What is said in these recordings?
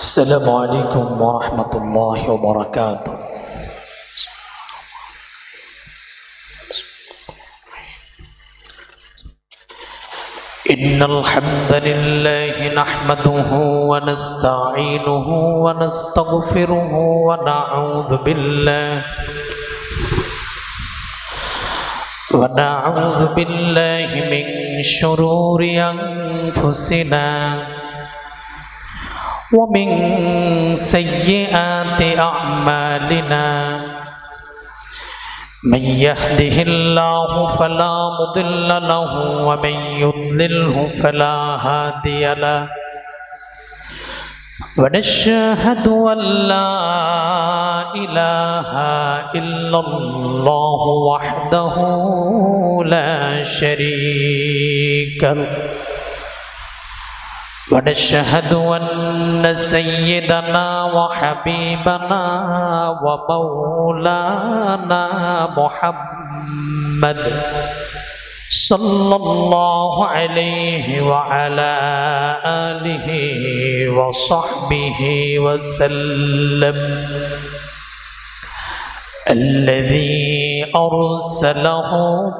السلام عليكم ورحمة الله وبركاته. إن الحمد لله نحمده ونستعينه ونستغفره ونعوذ بالله من شرور أنفسنا ومن سيئات أعمالنا من يهده الله فلا مضل له ومن يضلله فلا هادي له ونشهد أن لا إله إلا الله وحده لا شريك له ونشهد أن سيدنا وحبيبنا ومولانا محمد صلى الله عليه وعلى آله وصحبه وسلم الذي أرسله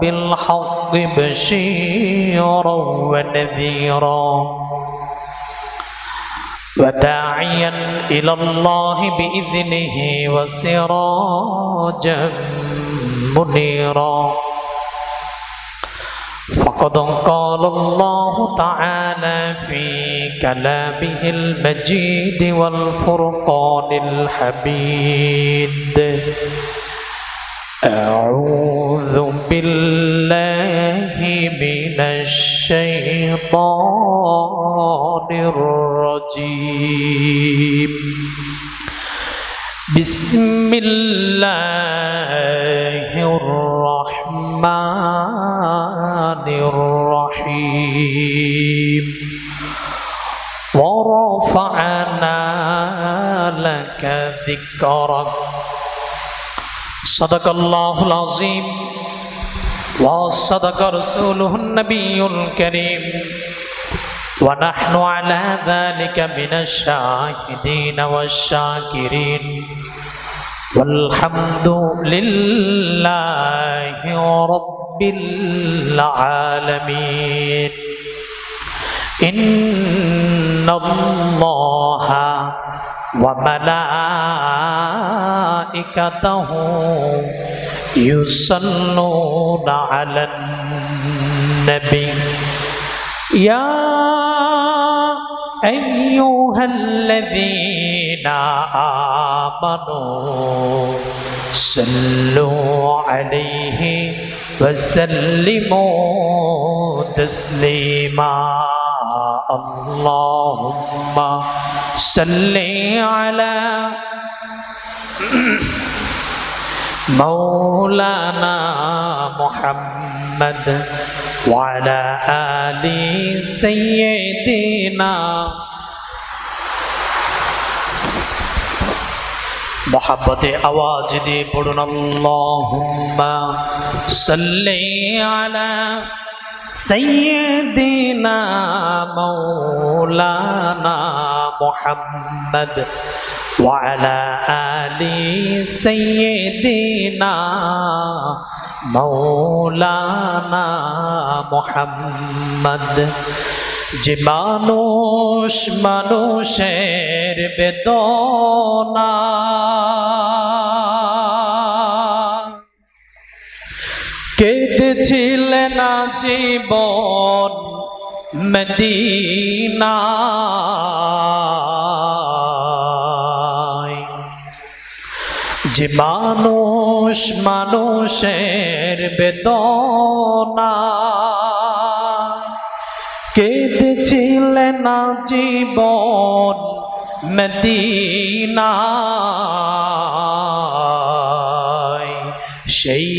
بالحق بشيرا ونذيرا وداعيا إلى الله بإذنه وسراجا منيرا فقد قال الله تعالى في كلامه المجيد والفرقان الحميد أعوذ بالله من الشيطان الرجيم بسم الله الرحمن الرحيم ورفعنا لك ذكرك صدق الله العظيم وصدق رسوله النبي الكريم ونحن على ذلك من الشاهدين والشاكرين والحمد لله رب العالمين إن الله وملائكته يصلون على النبي يا أيها الذين آمنوا صلوا عليه وسلموا تسليما اللهم صل على مولانا محمد وعلى آل سيدنا محبت आवाज दे पढ़ना अल्लाहुम्मा सल्ली अला सय्यिदिना मौलाना मुहम्मद वअला आलि सय्यिदिना मौलाना मुहम्मद যে মানুষ মানুষের বেদনা কেঁদেছিলেন জীবন মদিনায় যে মানুষ মানুষের বেদনা কেঁদেছিলেন জীবন মদিনায় সেই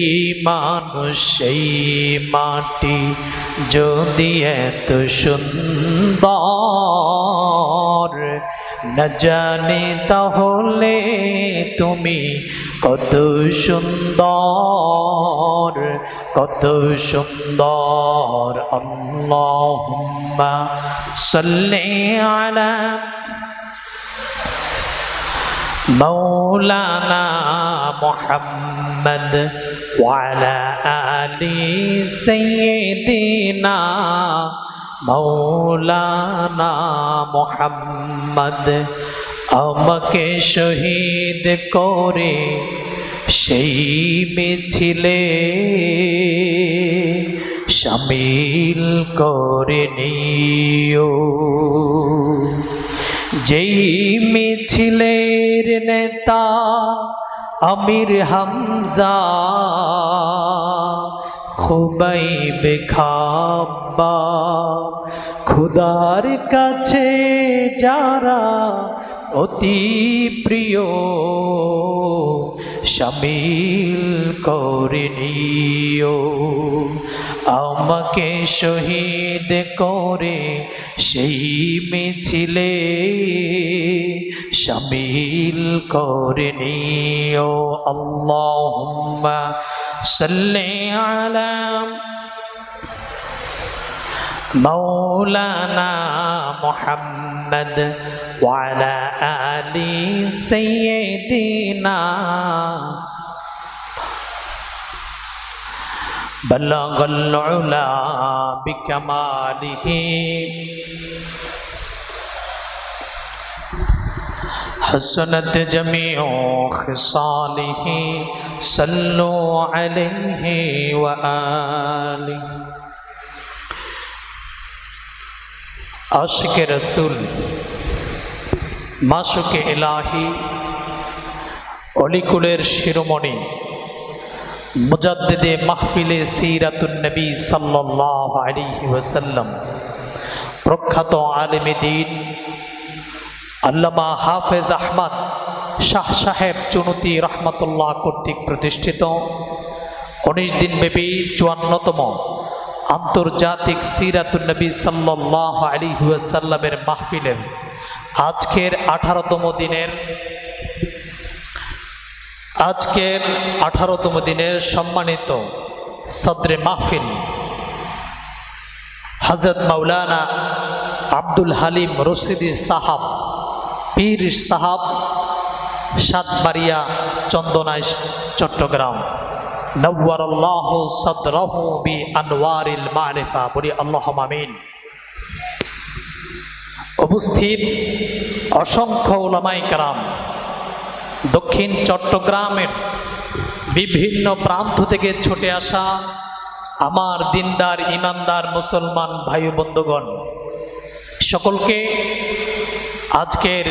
মানুষ সেই মাটি যদি এত সুন্দর না জানি তাহলে তুমি কত সুন্দর কত সুন্দর আল্লাহুম্মা সাল্লি আলা मौलाना मुहम्मद वाला आली सय्यिदीना मौलाना मुहम्मद আমাকে শহীদ করে সেই মিছিলে শামিল করে নিও। যেই মিছিলের নেতা আমির হামজা খুবাইব খাব্বা খুদার কাছে যারা অতি প্রিয় শামিল করে নিও। আমাকে শহীদ করে সেই মিছিলে শামিল করে নিও। আল্লাহুম্মা সাল্লি আলা मौलाना मुहम्मद वाला आली सय्यिदीना बलगल उला बिकमालिही हसनत जमीउ खिसालिही सल्लु अलैहि व आलिहि। आशिक रसूल माशुके इलाही अलिकुलेर शिरोमणि मुजद्दिदे महफिले सीरतुन नबी सल्लल्लाहु अलैहि वसल्लम प्रख्यात आलिम दीन अल्लामा हाफिज अहमद शाह साहेब चुनुती रहमतुल्लाह कर्तृक प्रतिष्ठित 19 दिन ब्यापी 54तम आंतर्जातिक सीरातुन नबी सल्लल्लाहु अलैहि वसल्लमेर महफिलेर आजकेर 18तम दिनेर सम्मानित सदरे महफिल हजरत मौलाना आब्दुल हलीम रशिदी साहब पीर साहब सातबाड़िया चंदनाई चट्टग्राम नव्वरल्लाहु सदरहु बि अनवारिल मारिफा बोली अल्लाहुम्मा आमीन। उपस्थित असंख्य उलामाए केराम दक्षिण चट्टग्रामेर विभिन्न प्रान्त थेके छुटे आसा आमार दिनदार ईमानदार मुसलमान भाई बंधुगण सकलके आजकेर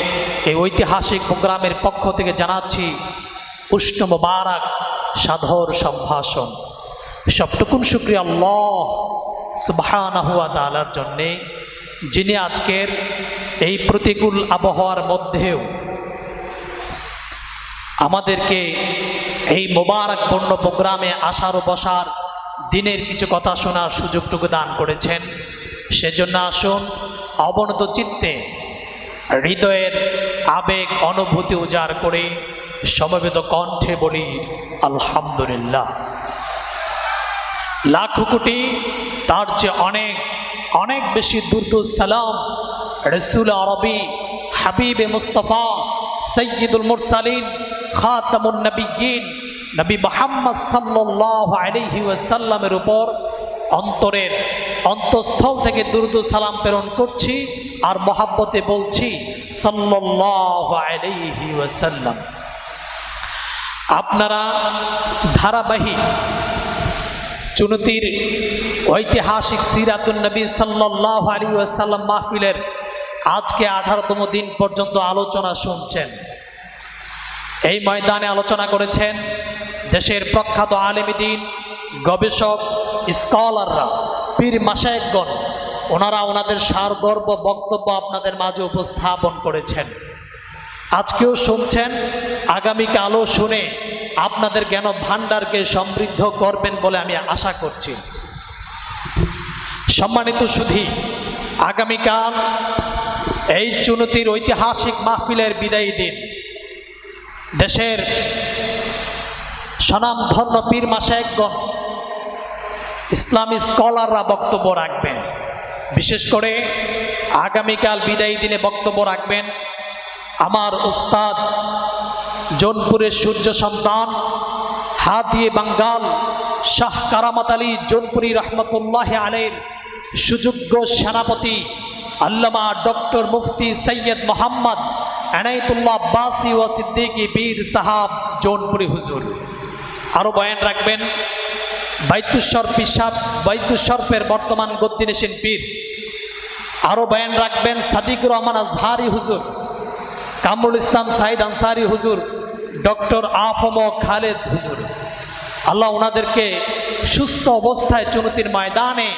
এই ঐতিহাসিক প্রোগ্রামের পক্ষ থেকে জানাচ্ছি উষ্ণ মুবারক সাধর সম্ভাষণ। সবটুকুন শুকরিয়া আল্লাহ সুবহানাহু ওয়া তাআলার জন্যে যিনি আজকের এই প্রতিকূল আবহাওয়ার মধ্যেও আমাদেরকে এই মুবারকপূর্ণ প্রোগ্রামে আসার ও বসার দিনের কিছু কথা শোনার সুযোগটুকু দান করেছেন। সেজন্য আসুন অবনত চিত্তে হৃদয়ের আবেগ অনুভূতি উজাড় করে সমবেত কণ্ঠে বলি আলহামদুলিল্লাহ। লাখ কোটি তার চেয়ে অনেক অনেক বেশি দুরুদ সালাম রাসূল আরবি হাবিবে মুস্তাফা সৈয়দুল মুরসালিন খাতামুন নবিয়্যিন নবী মুহাম্মদ সাল্লাল্লাহু আলাইহি ওয়াসাল্লামের উপর অন্তরের অন্তঃস্থল থেকে দুরুদ সালাম প্রেরণ করছি আর মহব্বতে বলছি সাল্লাল্লাহু আলাইহি ওয়াসাল্লাম। আপনারা ধারাবাহিক চুনতির ঐতিহাসিক সিরাতুন নবী সাল্লাল্লাহু আলাইহি ওয়াসাল্লাম মাহফিলের আজকে 18তম দিন পর্যন্ত আলোচনা শুনছেন। এই ময়দানে আলোচনা করেছেন দেশের প্রখ্যাত আলেম দ্বীন গবেষক স্কলাররা পীর মাশায়েখগণ। ওনারা ওনাদের সারগর্ব বক্তব্য আপনাদের মাঝে উপস্থাপন করেছেন। আজকেও শুনছেন, আগামীকালও শুনে আপনাদের জ্ঞান ভাণ্ডারকে সমৃদ্ধ করবেন বলে আমি আশা করছি। সম্মানিত সুধী, আগামীকাল এই চুনতির ঐতিহাসিক মাহফিলের বিদায়ী দিন। দেশের স্বনামধন্য পীর মাশায়েখগণ ইসলামী স্কলাররা বক্তব্য রাখবেন। বিশেষ করে আগামীকাল বিদায়ী দিনে বক্তব্য রাখবেন আমার উস্তাদ জৌনপুরের সূর্য সন্তান হাদিয়ে বাঙ্গাল শাহ কারামাত আলী জৌনপুরী রহমতুল্লাহ আলাইহির সুযোগ্য সেনাপতি আল্লামা ডক্টর মুফতি সৈয়দ মোহাম্মদ এনায়েতুল্লাহ আব্বাসী ও সিদ্দিকী পীর সাহাব জৌনপুরী হুজুর। আরো বয়ান রাখবেন বাইতুশ্বর পিসাব বাইতুশ্বরফের বর্তমান গদ্দিনেশিন পীর। আরো বয়ান রাখবেন সাদিকুর রহমান আজহারি হুজুর, কামরুল ইসলাম সাইদ আনসারি হুজুর, ডক্টর আফম খালেদ হুজুর। আল্লাহ ওনাদেরকে সুস্থ অবস্থায় চুনতির ময়দানে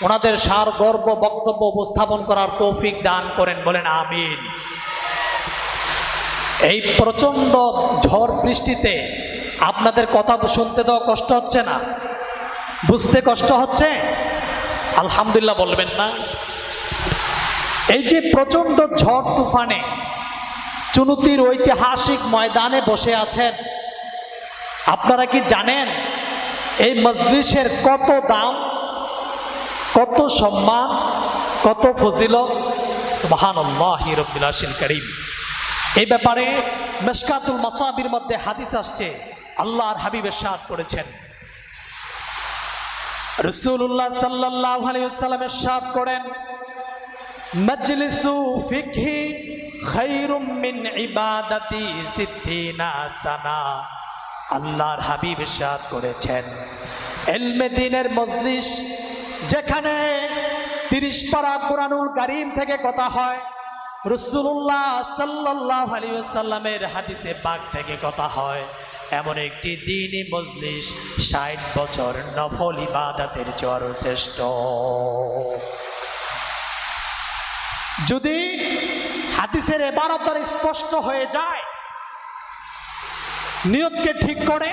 ওনাদের সার গর্ব বক্তব্য উপস্থাপন করার তৌফিক দান করেন, বলেন আমিন। এই প্রচন্ড ঝড় বৃষ্টিতে আপনাদের কথা শুনতে তো কষ্ট হচ্ছে না? বুঝতে কষ্ট হচ্ছে? আলহামদুলিল্লাহ বলবেন না? এই যে প্রচন্ড ঝড় তুফানে চুনুতির ঐতিহাসিক ময়দানে বসে আছেন, আপনারা কি জানেন এই মজলিসের কত দাম, কত সম্মান, কত ফজিলত? সুবহানাল্লাহি রাব্বিল আরশিল কারীম। এই ব্যাপারে মিশকাতুল মাসাবির মধ্যে হাদিস আসছে, আল্লাহর হাবিব ইরশাদ করেছেন, রাসূলুল্লাহ সাল্লাল্লাহু আলাইহি ওয়াসাল্লাম ইরশাদ করেন, মাজলিসু ফিকহি খায়রুম মিন ইবাদাতি সিদ্দিনা সানা। আল্লাহর হাবিব ইরশাদ করেছেন, ইলমে দ্বীনের মজলিস যেখানে 30 পারা কুরআনুল কারীম থেকে কথা হয়, রাসূলুল্লাহ সাল্লাল্লাহু আলাইহি ওয়াসাল্লামের হাদিসে পাক থেকে কথা হয়, এমন একটি দ্বীনি মজলিস 60 বছর নফল ইবাদতের চেয়ে শ্রেষ্ঠ। যদি হাদিসের ইবারত স্পষ্ট হয়ে যায়, নিয়তকে ঠিক করে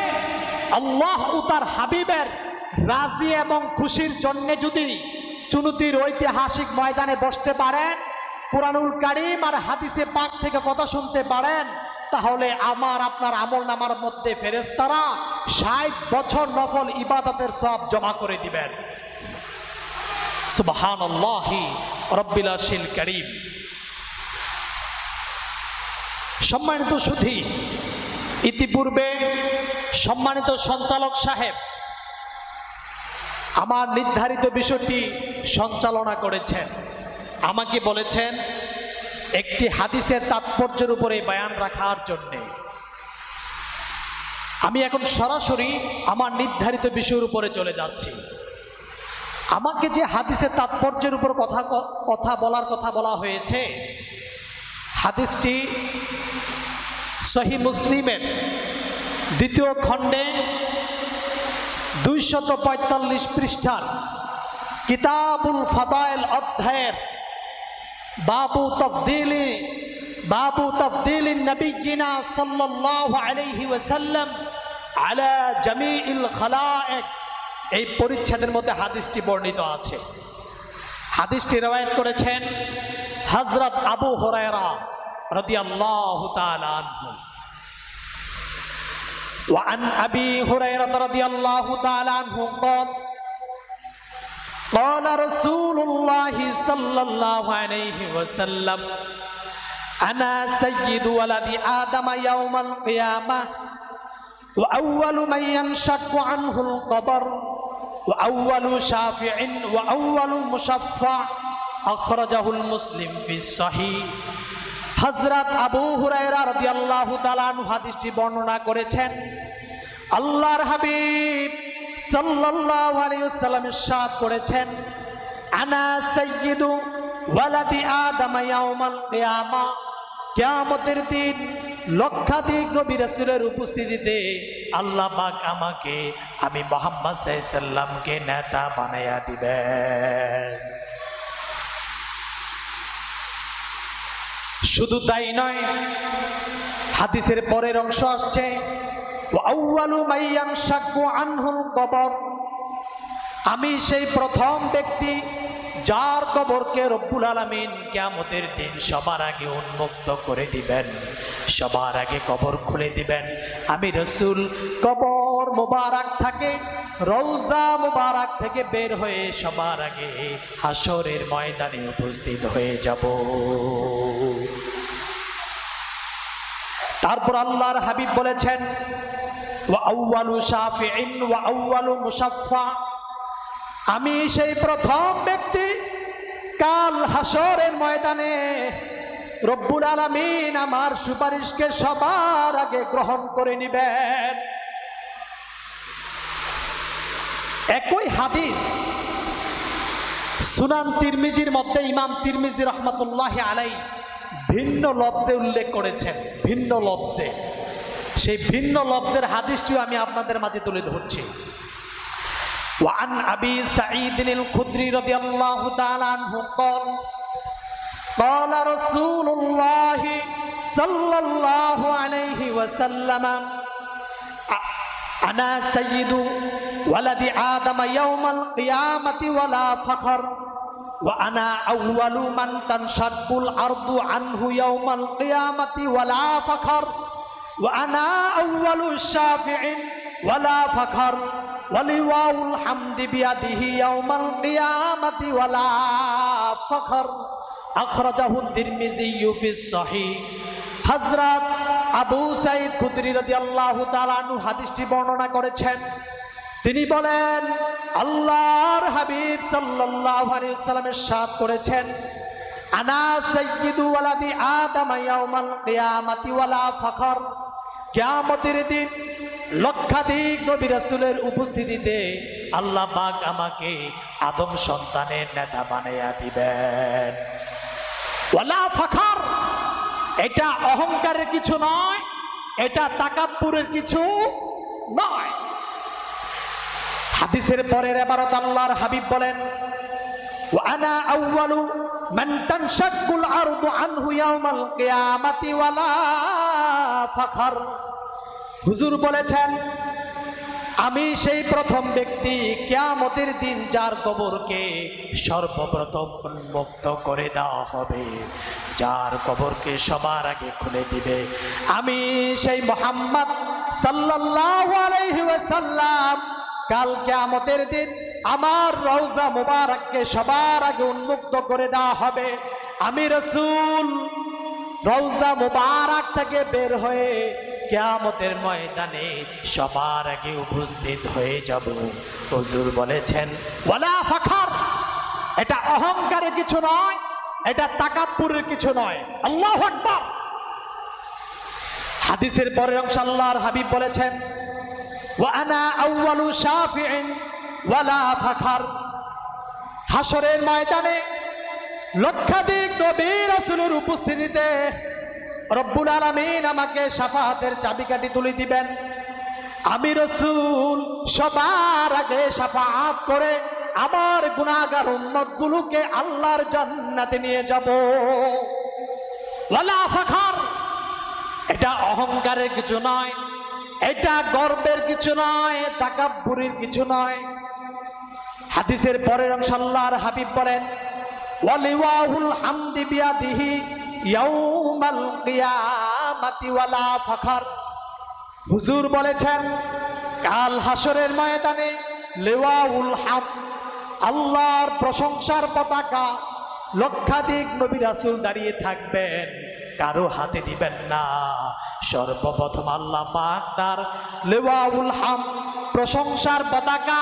আল্লাহ ও তার হাবিবের রাজি এবং খুশির জন্য যদি চুনুতির ঐতিহাসিক ময়দানে বসতে পারেন, কুরআনুল কারীম আর হাদিসে পাক থেকে কথা শুনতে পারেন, তাহলে আমার আপনার আমল নামার মধ্যে ফেরেশতারা 60 বছর নফল ইবাদতের সওয়াব জমা করে দিবেন। সুবহানাল্লাহি রাব্বিল আরশিল কারীম। সম্মানিত সুধী, ইতিপূর্বে সম্মানিত সঞ্চালক সাহেব আমার নির্ধারিত বিষয়টি সঞ্চালনা করেছেন, আমাকে বলেছেন একটি হাদিসের তাৎপর্যের উপরে বয়ান রাখার জন্যে। আমি এখন সরাসরি আমার নির্ধারিত বিষয়ের উপরে চলে যাচ্ছি। আমাকে যে হাদিসের তাৎপর্যের উপর কথা বলা হয়েছে, হাদিসটি সহিহ মুসলিমের 2য় খণ্ডে 245 পৃষ্ঠার কিতাবুল ফাদাইল অধ্যায়ের বাবু তাফদীলিন নবিয়িনা সাল্লাল্লাহু আলাইহি ওয়াসাল্লাম আলা জামিইল খালায়েক, এই পরিচ্ছেদের মধ্যে হাদিসটি বর্ণিত আছে। হাদিসটি রওয়ায়াত করেছেন হযরত আবু হুরায়রা রাদিয়াল্লাহু তাআলা আনহু। ওয়া আন আবি হুরায়রা রাদিয়াল্লাহু তাআলা আনহু قال قال رسول الله صلى الله عليه وسلم أنا سيد ولد آدم يوم القيامة وأول من ينشق عنه القبر وأول شافع وأول مشفع أخرجه المسلم في الصحيح। হযরত আবু হুরায়রা রাদিয়াল্লাহু তাআলা আনহু হাদিসটি বর্ণনা করেছেন, আল্লাহর হাবিব সাল্লাল্লাহু আলাইহি ওয়াসাল্লাম ইরশাদ করেছেন, আনা সাইয়্যিদু ওয়ালাদি আদম ইয়াউমাল কিয়ামা, কিয়ামতের দিন লক্ষাধিক নবী রাসূলের উপস্থিতিতে আল্লাহ পাক আমাকে, আমি মুহাম্মদ সাল্লাল্লাহু আলাইহি ওয়াসাল্লামকে নেতা বানায়া দিবেন। শুধু তাই নয়, হাদিসের পরের অংশ আসছে ওয়া আউয়ালু মান ইয়ানশাক্কু আনহুল কবর, আমি সেই প্রথম ব্যক্তি যার কবরকে রব্বুল আলামিন কিয়ামতের দিন সবার আগে উন্মুক্ত করে দিবেন, সবার আগে কবর খুলে দিবেন। আমি রাসূল কবর মুবারক থাকে, রওজা মুবারক থেকে বের হয়ে সবার আগে হাসরের ময়দানে উপস্থিত হয়ে যাব। তারপর আল্লাহর হাবিব বলেছেন ওয়া আউয়ালু শাফিইন ওয়া আউয়ালু মুশাফফা, আমি সেই প্রথম ব্যক্তি কাল হাসরের ময়দানে রব্বুল আলামিন আমার সুপারিশকে সবার আগে গ্রহণ করে নেবেন। একই হাদিস সুনান তিরমিজির মধ্যে ইমাম তিরমিজি রহমাতুল্লাহি আলাইহি ভিন্ন লফজে উল্লেখ করেছেন, ভিন্ন লফজে। সেই ভিন্ন লফজের হাদিসটিও আমি আপনাদের মাঝে তুলে ধরছি। وعن أبي سعيد الخدري رضي الله تعالى عنه قال قال رسول الله صلى الله عليه وسلم أنا سيد ولد آدم يوم القيامة ولا فخر وأنا أول من تنشق الأرض عنه يوم القيامة ولا فخر وأنا أول الشافع ولا فخر ولواء الحمد بيده يوم القيامة ولا فخر أخرجه الترمذي في الصحيح। হযরত আবু সাঈদ খুদরি রাদিয়াল্লাহু তাআলা আনহু হাদিসটি বর্ণনা করেছেন। তিনি বলেন আল্লাহর হাবিব সাল্লাল্লাহু আলাইহি ওয়াসাল্লাম ইরশাদ করেছেন আনা সাইয়্যিদু ওয়ালাদি আদম ইয়াউমাল কিয়ামাতি ওয়ালা ফখর, কিয়ামতের দিন লক্ষাধিক নবী রাসূলের উপস্থিতিতে আল্লাহ পাক আমাকে আদম সন্তানের নেতা বানাইয়া দিবেন। ওয়ালা ফখর, এটা অহংকারের কিছু নয়, এটা তাকাব্বুরের কিছু নয়। হাদিসের পরের ইবারত আল্লাহর হাবিব বলেন ওয়া আনা আউয়ালু মান তানশাক্কুল আরদু আনহু ইয়াউমাল কিয়ামাতি ওয়ালা ফখর। হুজুর বলেছেন আমি সেই প্রথম ব্যক্তি কিয়ামতের দিন যার কবরকে সর্বপ্রথম উন্মুক্ত করে দেওয়া হবে, যার কবরকে সবার আগে খুলে দিবে। আমি সেই মুহাম্মদ সাল্লাল্লাহু আলাইহি ওয়াসাল্লাম কাল কিয়ামতের দিন আমার রওজা মুবারককে সবার আগে উন্মুক্ত করে দেওয়া হবে। আমি রাসূল রওজা মুবারক থেকে বের হয়ে কিয়ামতের ময়দানে সবার আগে উপস্থিত হয়ে যাব। হুজুর বলেছেন ওয়ালা ফখর, এটা অহংকারের কিছু নয়, এটা তাকাব্বুরের কিছু নয়। আল্লাহু আকবার। হাদিসের পরের অংশ আল্লাহর হাবিব বলেছেন ওয়া আনা আউয়ালু শাফিইন ওয়ালা ফখর, হাসরের ময়দানে লক্ষাধিক নবী রাসূলের উপস্থিতিতে রব্বুল আলামিন আমাকে শাফাআতের চাবিকাঠি তুলে দিবেন। আমি রাসূল সবার আগে শাফাআত করে আমার গুনাহগার উম্মতগুলোকে আল্লাহর জান্নাতে নিয়ে যাব। ওয়ালা ফখর, এটা অহংকারের কিছু নয়, এটা গর্বের কিছু নয়, তাকাব্বুরের কিছু নয়। হাদিসের পরের অংশ আল্লাহর হাবিব বলেন ওয়ালিওয়াহুল হামদি বিয়াদিহি ইয়াউমাল কিয়ামাতি ওয়ালা ফখর। হুজুর বলেছেন কাল হাসরের ময়দানে লিওয়াউল হামদ, আল্লাহর প্রশংসার পতাকা লক্ষাধিক নবী রাসূল দাঁড়িয়ে থাকবেন, কারো হাতে দিবেন না। সর্বপ্রথম আল্লাহ পাক তার লিওয়াউল হামদ প্রশংসার পতাকা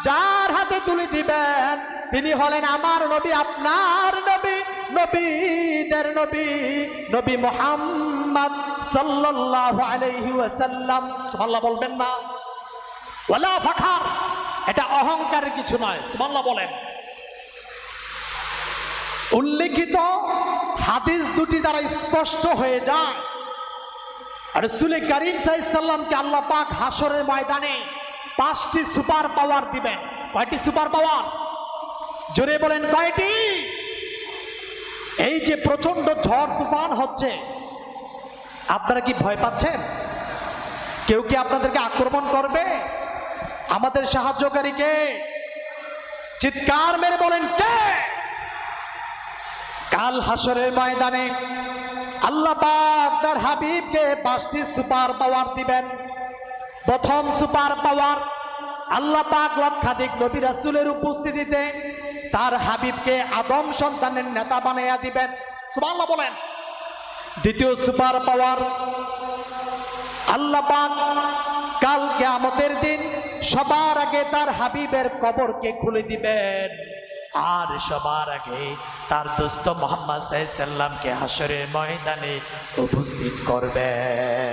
যার হাতে তুলে দিবেন তিনি হলেন আমার নবী, আপনার নবী, নবীদের নবী, নবী মুহাম্মদ সাল্লাল্লাহু আলাইহি ওয়াসাল্লাম। সুবহানাল্লাহ বলবেন না? ওয়ালা ফখর, এটা অহংকারের কিছু নয়। সুবহানাল্লাহ বলেন। উল্লেখিত হাদিস দুটি দ্বারা স্পষ্ট হয়ে যায় রাসূল কারীম সাল্লাল্লাহু আলাইহি ওয়াসাল্লামকে আল্লাহ পাক হাসরের ময়দানে 5টি সুপার পাওয়ার দিবেন। কয়টি সুপার পাওয়ার? জোরে বলেন কয়টি? এই যে প্রচন্ড ঝড় তুফান হচ্ছে, আপনারা কি ভয় পাচ্ছেন? কেউ কি আপনাদেরকে আক্রমণ করবে? আমাদের সাহায্যকারী কে? চিৎকার মেরে বলেন কে? কাল হাসরের ময়দানে আল্লাহ পাক তার হাবিবকে 5টি সুপার পাওয়ার দিবেন। প্রথম সুপার পাওয়ার, আল্লাহ পাক লক্ষাধিক নবী রাসূলের উপস্থিতিতে তার হাবিবকে আদম সন্তানের নেতা বানাইয়া দিবেন। সুবহানাল্লাহ বলেন। দ্বিতীয় সুপার পাওয়ার, আল্লাহ পাক কাল কিয়ামতের দিন সবার আগে তার হাবিবের কবরকে খুলে দিবেন, আর সবার আগে তার দোস্ত মুহাম্মদ সাল্লাল্লাহু আলাইহি সাল্লামকে হাসরের ময়দানে উপস্থিত করবেন।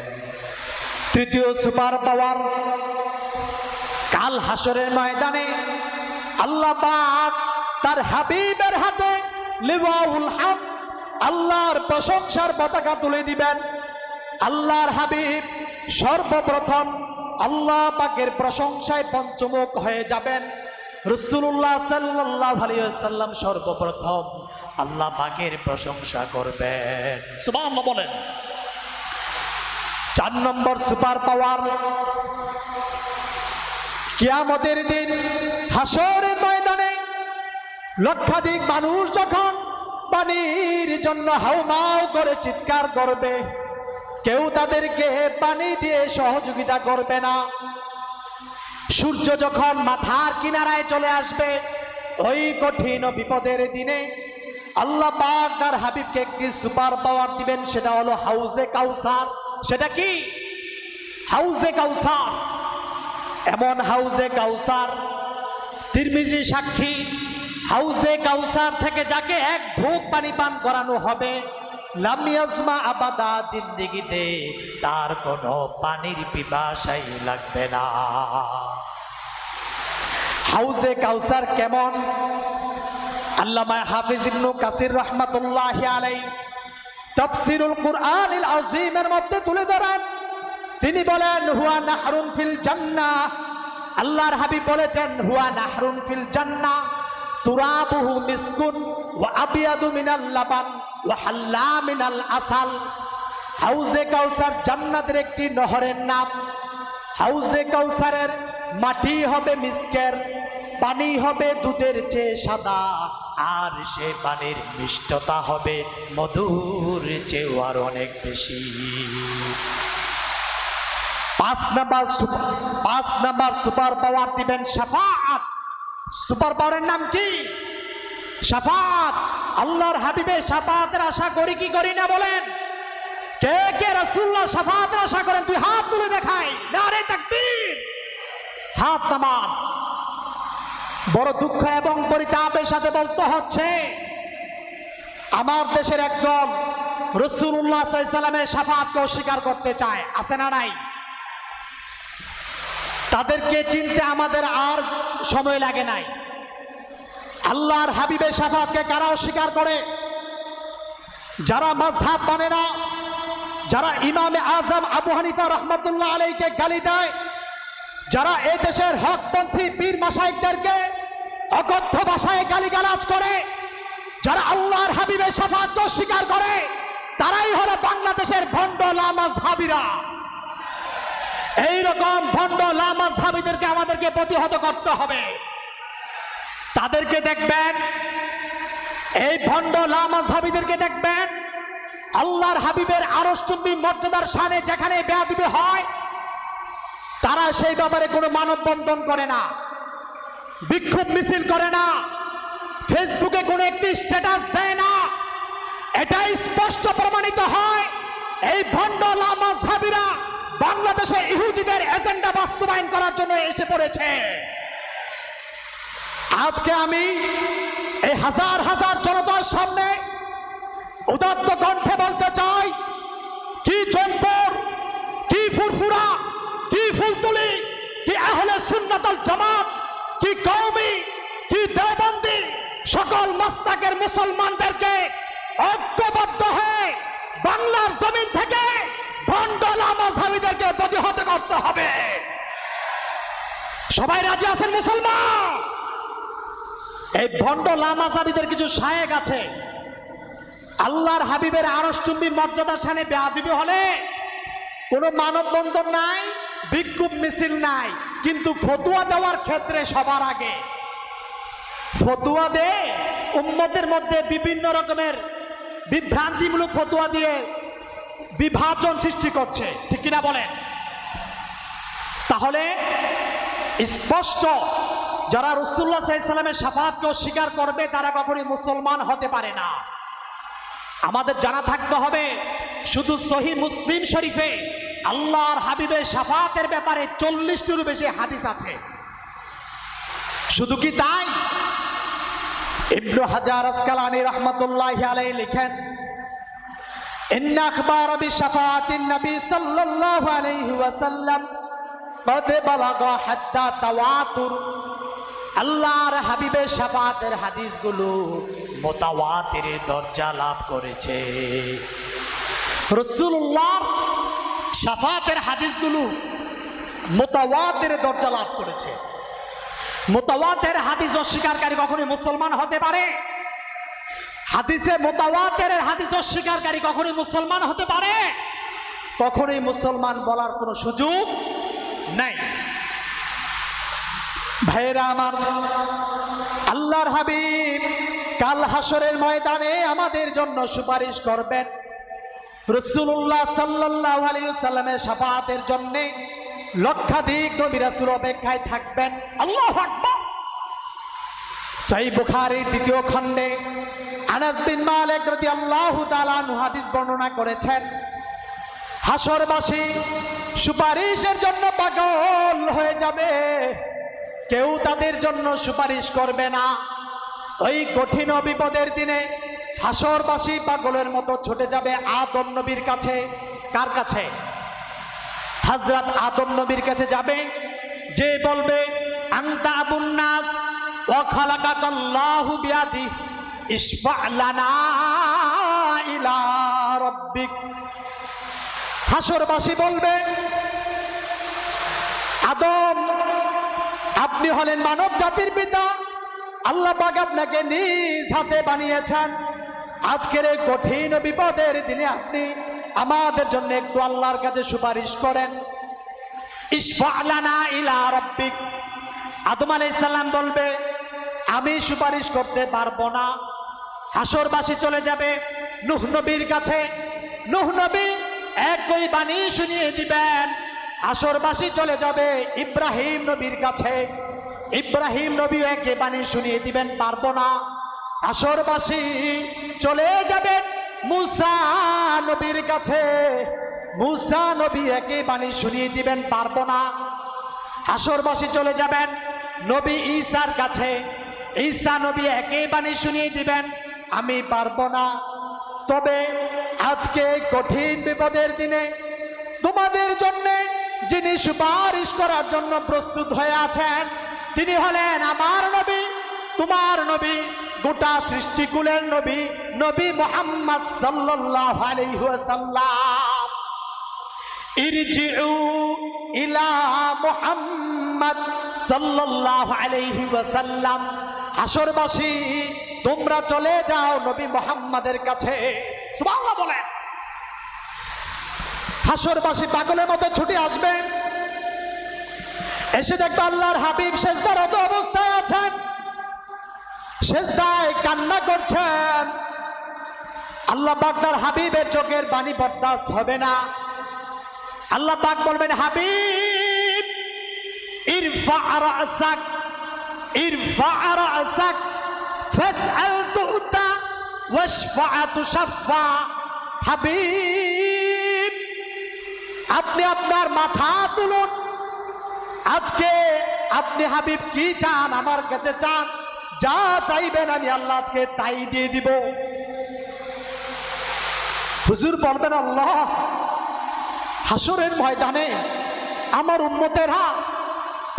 তৃতীয় সুপার পাওয়ার, কাল হাসরের ময়দানে আল্লাহ পাক তার হাবিবের হাতে লিওয়াউল হামদ, আল্লাহর প্রশংসার পতাকা তুলে দিবেন। আল্লাহর হাবিব সর্বপ্রথম আল্লাহ পাকের প্রশংসায় পঞ্চমুখ হয়ে যাবেন। রাসূলুল্লাহ সাল্লাল্লাহু আলাইহি ওয়াসাল্লাম সর্বপ্রথম আল্লাহ পাকের প্রশংসা করবেন। সুবহানাল্লাহ বলেন। 4 নম্বর সুপার পাওয়ার, কিয়ামতের দিন হাসরের ময়দানে লক্ষাধিক মানুষ যখন পানির জন্য হাউমাউ করে চিৎকার করবে, কেউ তাদেরকে পানি দিয়ে সহযোগিতা করবে না। সূর্য যখন মাথার কিনারায় চলে আসবে, ওই কঠিন বিপদের দিনে আল্লাহ পাক তার হাবিবকে একটি সুপার পাওয়ার দিবেন, সেটা হলো হাউজে কাউসার। সেটা কি? হাউজে কাউসার। এমন হাউজে কাউসার, তিরমিজি সাক্ষী, হাউজে কাউসার থেকে যাকে এক ঢোক পানি পান করানো হবে, লাম ইয়াজমা আবাদা, জিন্দেগিতে তার কোনো পানির পিপাসাই লাগবে না। হাউজে কাউসার কেমন? আল্লামা হাফিজ ইবনে কাসির রাহমাতুল্লাহি আলাইহি তাফসীরুল কুরআনিল আযীমের মধ্যে তুলে ধরেন। তিনি বলেন, হুয়া নাহরুন ফিল জান্নাহ। আল্লাহর হাবিব বলেছেন, হুয়া নাহরুন ফিল জান্নাহ তুরাবুহু মিসকুন ওয়া আবিয়াদু মিনাল লাবান ওয়া হাল্লা মিনাল আসাল। হাউজে কাউসার জান্নাতের একটি নহরের নাম। হাউজে কাউসারের মাটি হবে মিসকের, পানি হবে দুধের চেয়ে সাদা, আর সে পানির মিষ্টতা হবে মধুর চেয়ে আর অনেক বেশি। 5 নাম্বার সুপার পাওয়ার দিবেন শাফাআত। সুপার পাওয়ারের নাম কি? শাফাআত। আল্লাহর হাবিবের শাফাআতের আশা করি কি করি না বলেন? কে কে রাসূলুল্লাহ শাফাআতের আশা করেন? তুই হাত তুলে দেখাই। নারে তাকবীর। হাত নামান। বড় দুঃখ এবং পরিতাপের সাথে বলতে হচ্ছে, আমার দেশের একদল রাসূলুল্লাহ সাল্লাল্লাহু আলাইহি সাল্লামের শাফাআতকে অস্বীকার করতে চায়। আছে না নাই? তাদেরকে চিনতে আমাদের আর সময় লাগে নাই। আল্লাহর হাবিবের শাফাআতকে কারা অস্বীকার করে? যারা মাযহাব মানে না, যারা ইমামে আজম আবু হানিফা রাহমাতুল্লাহ আলাইহিকে গালি দেয়, যারা এই দেশের হকপন্থী পীর মাশায়েখদেরকে অকথ্য ভাষায় গালিগালাজ করে, যারা আল্লাহর হাবিবের শাফাআতকে অস্বীকার করে, তারাই হলো বাংলাদেশের ভণ্ড লামাযহাবীরা। এইরকম ভণ্ড লামাযহাবীদেরকে আমাদেরকে প্রতিহত করতে হবে। তাদেরকে দেখবেন, এই ভণ্ড লামাযহাবীদেরকে দেখবেন, আল্লাহর হাবিবের আরশচুম্বী মর্যাদার শানে যেখানে বেয়াদবি হয়, তারা সেই ব্যাপারে কোনো মানববন্ধন করে না, বিক্ষোভ মিছিল করে না, ফেসবুকে কোনো একটি স্ট্যাটাস দেয় না। এটাই স্পষ্ট প্রমাণিত হয় এই ভণ্ড লামাযহাবীরা বাংলাদেশে ইহুদিদের এজেন্ডা বাস্তবায়ন করার জন্য এসে পড়েছে। আজকে আমি এই হাজার হাজার জনতার সামনে উদাত্ত কণ্ঠে বলতে চাই, কি জয়পুর, কি ফুরফুরা, কি ফুলতুলি, কি আহলে সুন্নাত ওয়াল জামাত, কি কওমি, কি দেওবন্দি, সকল মাসলাকের মুসলমানদেরকে ঐক্যবদ্ধ হয়ে বাংলার জমিন থেকে ভণ্ড লামাযহাবীদেরকে প্রতিহত করতে হবে। সবাই রাজি আছেন মুসলমান? এই ভণ্ড লামাযহাবীদের কিছু শায়েখ আছে, আল্লাহর হাবিবের আরশচুম্বী মর্যাদার শানে বেয়াদবি হলে কোনো মানববন্ধন নাই, বিক্ষোভ মিছিল নাই, কিন্তু ফতোয়া দেওয়ার ক্ষেত্রে সবার আগে ফতোয়া দেয়। উম্মতের মধ্যে বিভিন্ন রকমের বিভ্রান্তিমূলক ফতোয়া দিয়ে বিভাজন সৃষ্টি করছে, ঠিক কিনা বলেন? তাহলে স্পষ্ট, যারা রাসূলুল্লাহ সাল্লাল্লাহু আলাইহি ওয়াসাল্লামের শাফাআতকে অস্বীকার করবে তারা কখনোই মুসলমান হতে পারে না। আমাদের জানা থাকতে হবে শুধু সহিহ মুসলিম শরীফে আল্লাহর হাবিবের শাফাতের ব্যাপারে 40টিরও বেশি হাদিস আছে। শুধু কি তাই? ইবনে হাজার আসকালানী রাহমাতুল্লাহি আলাইহি লিখেন, ইন্না আখবার বিশাফাতিন নবী সাল্লাল্লাহু আলাইহি ওয়াসাল্লাম কদ বালাগা হাত্তা তাওয়াতুর। আল্লাহর হাবিবের শাফাতের হাদিসগুলো মুতাওয়াতিরের দরজা লাভ করেছে। রাসূলুল্লাহর শাফাতের হাদিসগুলো মুতাওয়াতিরের দরজা লাভ করেছে। মুতাওয়াতির হাদিস অস্বীকারী কখনোই মুসলমান হতে পারে? হাদিসে মুতাওয়াতিরের হাদিস অস্বীকারী কখনোই মুসলমান হতে পারে? কখনোই মুসলমান বলার কোনো সুযোগ নাই। ভাইরা আমার, আল্লাহর হাবিব কাল হাসরের ময়দানে আমাদের জন্য সুপারিশ করবেন। রাসূলুল্লাহ সাল্লাল্লাহু আলাইহি ওয়াসাল্লামের শাফাআতের জন্য লক্ষাধিক নবী রাসূল অপেক্ষায় থাকবেন। আল্লাহু আকবার। সহিহ বুখারীর 2য় খণ্ডে আনাস বিন মালিক রাদিয়াল্লাহু তাআলা আনহু হাদিস বর্ণনা করেছেন, হাসরবাসী সুপারিশের জন্য পাগল হয়ে যাবে, কেউ তাদের জন্য সুপারিশ করবে না। ওই কঠিন বিপদের দিনে হাসরবাসী পাগলের মতো ছুটে যাবে আদম নবীর কাছে। কার কাছে? হযরত আদম নবীর কাছে যাবে, যে বলবে আনতা আবুন নাস ওয়া খালাকাকাল্লাহু বিয়াদি ইশফা লানা ইলা রাব্বিক। হাসরবাসী বলবে, আদম আপনি হলেন মানব জাতির পিতা, আল্লাহ পাক আপনাকে নিজ হাতে বানিয়েছেন। আজকের এই কঠিন বিপদের দিনে আপনি আমাদের জন্য একটু আল্লাহর কাছে সুপারিশ করেন। ইশফা লানা ইলা রাব্বিক। আদম আলাইহিস সালাম বলবে, আমি সুপারিশ করতে পারবো না। হাসরবাসী চলে যাবে নূহ নবীর কাছে। নূহ নবী একই বাণী শুনিয়ে দিবেন। হাসরবাসী চলে যাবে ইব্রাহিম নবীর কাছে। ইব্রাহিম নবী একই বাণী শুনিয়ে দিবেন, পারবো না। হাসরবাসী চলে যাবেন মূসা নবীর কাছে। মূসা নবী একই বাণী শুনিয়ে দিবেন, পারবো না। হাসরবাসী চলে যাবেন নবী ঈসার কাছে। ঈসা নবী একই বাণী শুনিয়ে দিবেন, আমি পারবো না। তবে আজকে কঠিন বিপদের দিনে তোমাদের জন্য যিনি সুপারিশ করার জন্য প্রস্তুত হয়ে আছেন, তিনি হলেন আমার নবী, তোমার নবী, গোটা সৃষ্টিকুলের নবী, নবী মুহাম্মদ সাল্লাল্লাহু আলাইহি ওয়াসাল্লাম। ইরজিউ ইলা মুহাম্মদ সাল্লাল্লাহু আলাইহি ওয়াসাল্লাম। হাসরবাসী তোমরা চলে যাও নবী মুহাম্মাদের কাছে। সুবহানাল্লাহ বলেন। হাসরবাসী পাগলের মতো ছুটে আসবে, এসে দেখবে আল্লাহর হাবিব সেজদারত অবস্থায় আছেন, সেজদায় কান্না করছেন। আল্লাহ পাক তার হাবিবের চোখের পানি বরদাস্ত হবে না। আল্লাহ পাক বলবেন, হাবিব ইরফা রাসাক, ইরফা রাসাক ফাসআল তুতা ওয়াশফা তুশফা। হাবিব আপনি আপনার মাথা তুলুন। আজকে আপনি হাবিব কি চান আমার কাছে চান, যা চাইবেন আমি আল্লাহ আজকে তাই দিয়ে দিব। হুজুর বলবেন, আল্লাহ হাসরের ময়দানে আমার উম্মতেরা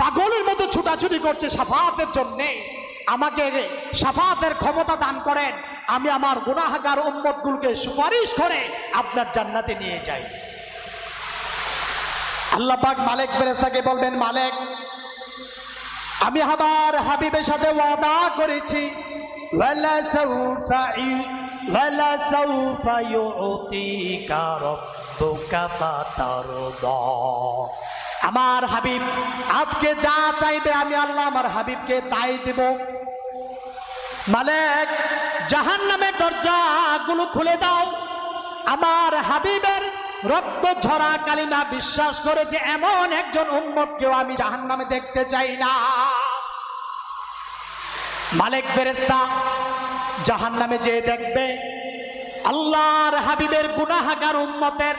পাগলের মতো ছুটাছুটি করছে শাফাতের জন্য, আমাকে শাফাতের ক্ষমতা দান করেন, আমি আমার গুনাহগার উম্মতগুলোকে সুপারিশ করে আপনার জান্নাতে নিয়ে যাই। আল্লাহ পাক মালিক ফেরেশতাকে বলবেন, মালিক আমি আমার হাবিবের সাথে ওয়াদা করেছি, ওয়ালা সাউফা ইউতিকা রাব্বুকা ফাতারদা। আমার হাবিব আজকে যা চাইবে আমি আল্লাহ আমার হাবিবকে তাই দেব। মালিক জাহান্নামের দরজাগুলো খুলে দাও। আমার হাবিবের রক্ত ঝরা কালিমা বিশ্বাস করেছে এমন একজন উম্মতকেও আমি জাহান্নামে দেখতে চাই না। মালিক ফেরেশতা জাহান্নামে যে দেখবে আল্লাহর হাবিবের গুনাহগার উম্মতের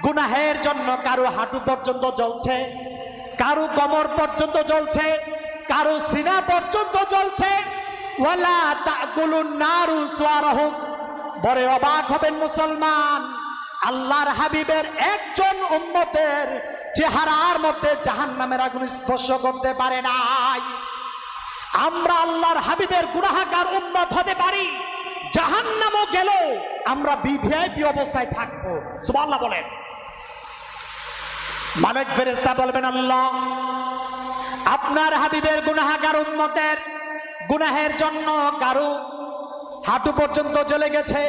গুনাহের জন্য কারো হাঁটু পর্যন্ত জ্বলছে, কারো কোমর পর্যন্ত জ্বলছে, কারো সিনা পর্যন্ত জ্বলছে। ওয়ালা তাকুলুন নারু সুয়ারহুম, বড় অবাক হবেন মুসলমান, আল্লাহর হাবিবের একজন উম্মতের চেহারার মধ্যে জাহান্নামের আগুন স্পর্শ করতে পারে নাই। আমরা আল্লাহর হাবিবের গুনাহগার উম্মত হতে পারি, জাহান্নামও গেল আমরা ভিভিআইপি অবস্থায় থাকবো। সুবহানাল্লাহ বলেন। মালিক ফেরেশতা বলবেন, আল্লাহ আপনার হাবিবের গুনাহগার উম্মতের গুনাহের জন্য কারো হাঁটু পর্যন্ত জ্বলে গেছে,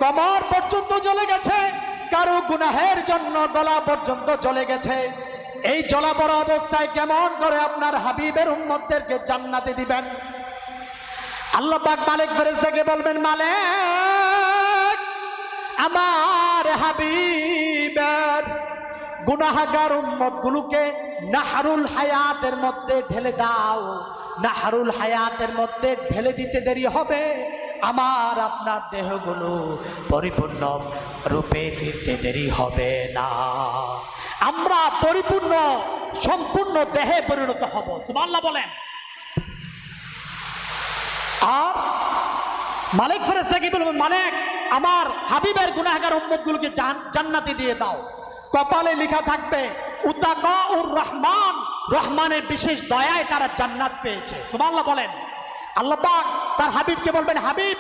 কোমর পর্যন্ত জ্বলে গেছে, কারো গুনাহের জন্য গলা পর্যন্ত জ্বলে গেছে। এই জ্বলা পড়া অবস্থায় কেমন করে আপনার হাবিবের উম্মতদেরকে জান্নাতে দিবেন? আল্লাহ পাক মালিক ফেরেশতাকে বলবেন, মালিক আমার হাবিবের গুনাহগার উম্মতগুলোকে নাহরুল হায়াতের মধ্যে ঢেলে দাও। নাহরুল হায়াতের মধ্যে ঢেলে দিতে দেরি হবে, আমার আপনার দেহগুলো পরিপূর্ণ রূপে ফিরতে দেরি হবে না, আমরা পরিপূর্ণ সম্পূর্ণ দেহে পরিণত হব। সুবহানাল্লাহ বলেন। আর মালিক ফেরেশতা কি বলবেন, মালিক আমার হাবিবের গুনাহগার উম্মতগুলোকে জান্নাতে দিয়ে দাও। কপালে লেখা থাকবে উতাকাউর রহমান, রহমানের বিশেষ দয়ায় তারা জান্নাত পেয়েছে। সুবহানাল্লাহ বলেন। আল্লাহ পাক তার হাবিবকে বলবেন, হাবিব